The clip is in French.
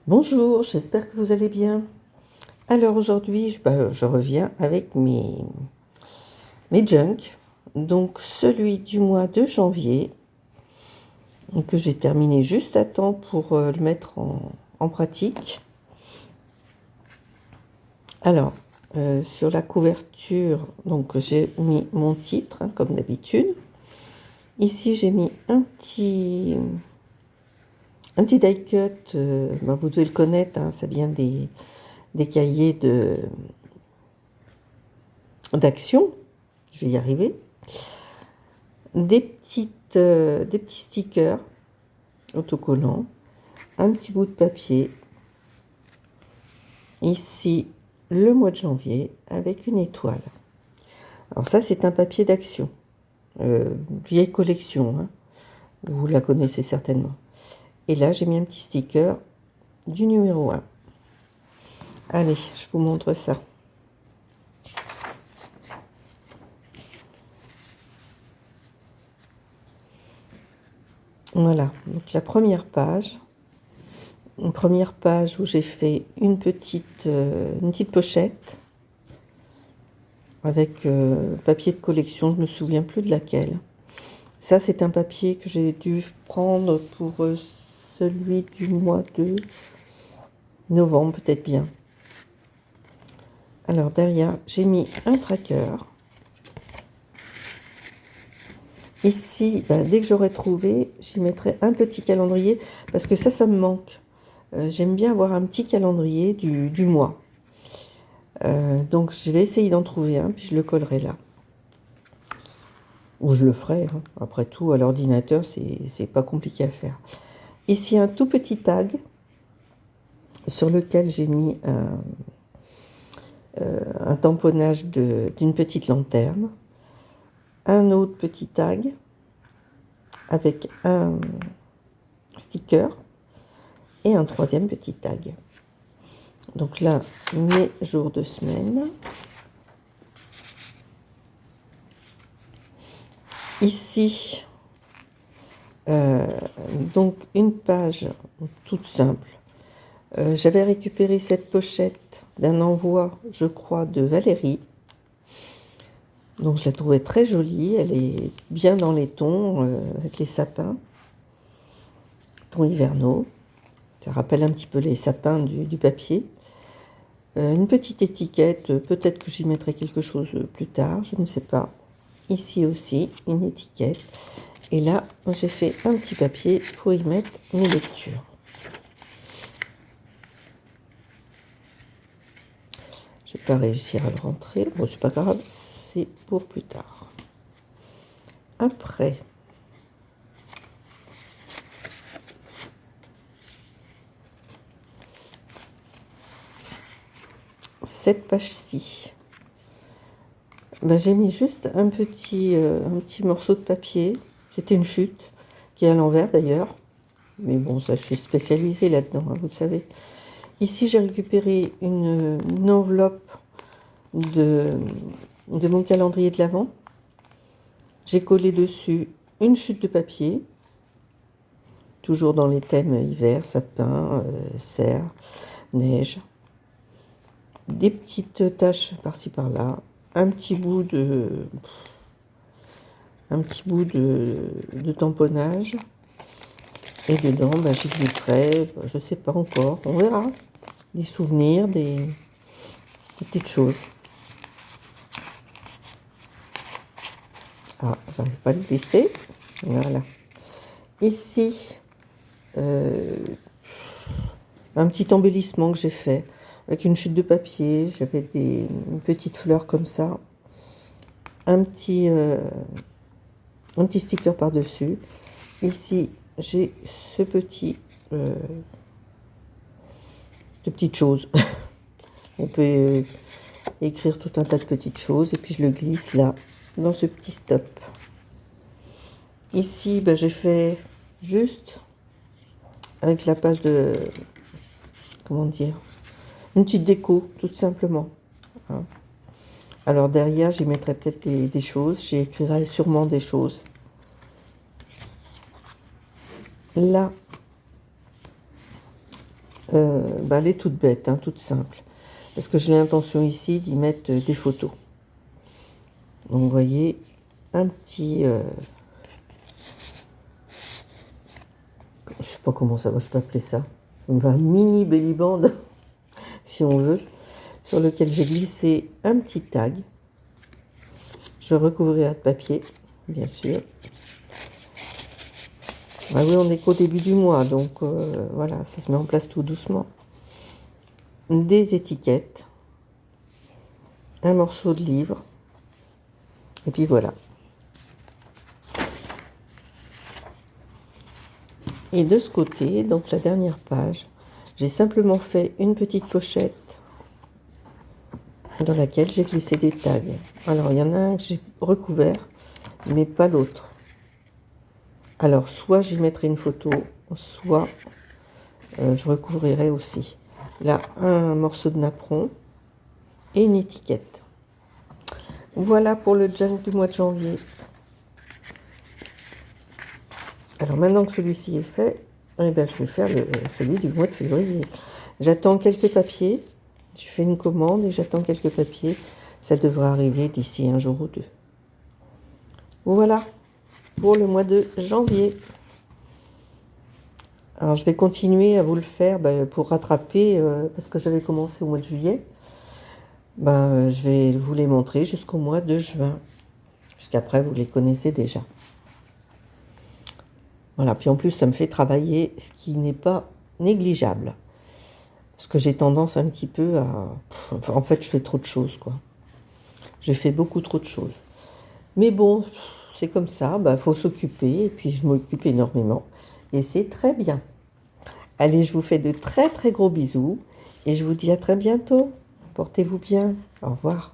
Bonjour, j'espère que vous allez bien. Alors aujourd'hui, je reviens avec mes junk. Donc celui du mois de janvier, que j'ai terminé juste à temps pour le mettre en pratique. Alors, sur la couverture, donc j'ai mis mon titre, comme d'habitude. Ici, j'ai mis un petit die cut, vous devez le connaître, ça vient des cahiers d'action. Je vais y arriver. Des petits stickers autocollants, un petit bout de papier. Ici, le mois de janvier avec une étoile. Alors ça, c'est un papier d'action. Vieille collection, vous la connaissez certainement. Et là, j'ai mis un petit sticker du numéro 1. Allez, je vous montre ça. Voilà, donc la première page. Une première page où j'ai fait une petite pochette avec papier de collection, je ne me souviens plus de laquelle. Ça, c'est un papier que j'ai dû prendre pour celui du mois de novembre, peut-être bien. Alors derrière, j'ai mis un tracker. Ici, dès que j'aurai trouvé, j'y mettrai un petit calendrier, parce que ça me manque. J'aime bien avoir un petit calendrier du mois. Donc je vais essayer d'en trouver un, puis je le collerai là. Ou je le ferai, Après tout, à l'ordinateur, c'est pas compliqué à faire. Ici, un tout petit tag sur lequel j'ai mis un tamponnage d'une petite lanterne. Un autre petit tag avec un sticker et un troisième petit tag. Donc là, mes jours de semaine. Ici, donc une page toute simple. J'avais récupéré cette pochette d'un envoi, je crois, de Valérie. Donc je la trouvais très jolie, elle est bien dans les tons, avec les sapins, tons hivernaux. Ça rappelle un petit peu les sapins du papier. Une petite étiquette, peut-être que j'y mettrai quelque chose plus tard, je ne sais pas. Ici aussi, une étiquette. Et là, j'ai fait un petit papier pour y mettre mes lectures. Je vais pas réussir à le rentrer. Bon, c'est pas grave, c'est pour plus tard. Après, cette page-ci, j'ai mis juste un petit morceau de papier. C'était une chute, qui est à l'envers d'ailleurs. Mais bon, ça, je suis spécialisée là-dedans, vous le savez. Ici, j'ai récupéré une enveloppe de mon calendrier de l'Avent. J'ai collé dessus une chute de papier, toujours dans les thèmes hiver, sapin, serre, neige. Des petites taches par-ci par-là, un petit bout de tamponnage, et dedans j'y glisserai, je sais pas encore, on verra, des souvenirs, des petites choses. Ah, j'arrive pas à le glisser, voilà. Ici, un petit embellissement que j'ai fait avec une chute de papier, j'avais une petite fleur comme ça, un petit sticker par-dessus. Ici, j'ai ce petit de petites choses. On peut écrire tout un tas de petites choses et puis je le glisse là, dans ce petit stop. Ici, j'ai fait juste avec la page de, comment dire, une petite déco, tout simplement. Alors derrière, j'y mettrai peut-être des choses, j'y écrirai sûrement des choses. Là, Elle est toute bête, hein, toute simple. Parce que j'ai l'intention ici d'y mettre des photos. Donc vous voyez, un petit... je sais pas comment ça va, je peux appeler ça. Un mini belly band, si on veut, sur lequel j'ai glissé un petit tag. Je recouvrirai de papier, bien sûr. Ah oui, on est qu'au début du mois, donc voilà, ça se met en place tout doucement. Des étiquettes, un morceau de livre, et puis voilà. Et de ce côté, donc la dernière page, j'ai simplement fait une petite pochette dans laquelle j'ai glissé des tags. Alors, il y en a un que j'ai recouvert, mais pas l'autre. Alors, soit j'y mettrai une photo, soit je recouvrirai aussi. Là, un morceau de napperon et une étiquette. Voilà pour le junk du mois de janvier. Alors, maintenant que celui-ci est fait, eh ben, je vais faire celui du mois de février. J'attends quelques papiers. Je fais une commande et j'attends quelques papiers. Ça devrait arriver d'ici un jour ou deux. Voilà pour le mois de janvier. Alors, je vais continuer à vous le faire pour rattraper, parce que j'avais commencé au mois de juillet. Je vais vous les montrer jusqu'au mois de juin. Puisqu'après, vous les connaissez déjà. Voilà, puis en plus, ça me fait travailler, ce qui n'est pas négligeable. Parce que j'ai tendance un petit peu à... En fait, je fais trop de choses, quoi. J'ai fait beaucoup trop de choses. Mais bon, c'est comme ça, faut s'occuper, et puis je m'occupe énormément. Et c'est très bien. Allez, je vous fais de très très gros bisous, et je vous dis à très bientôt. Portez-vous bien. Au revoir.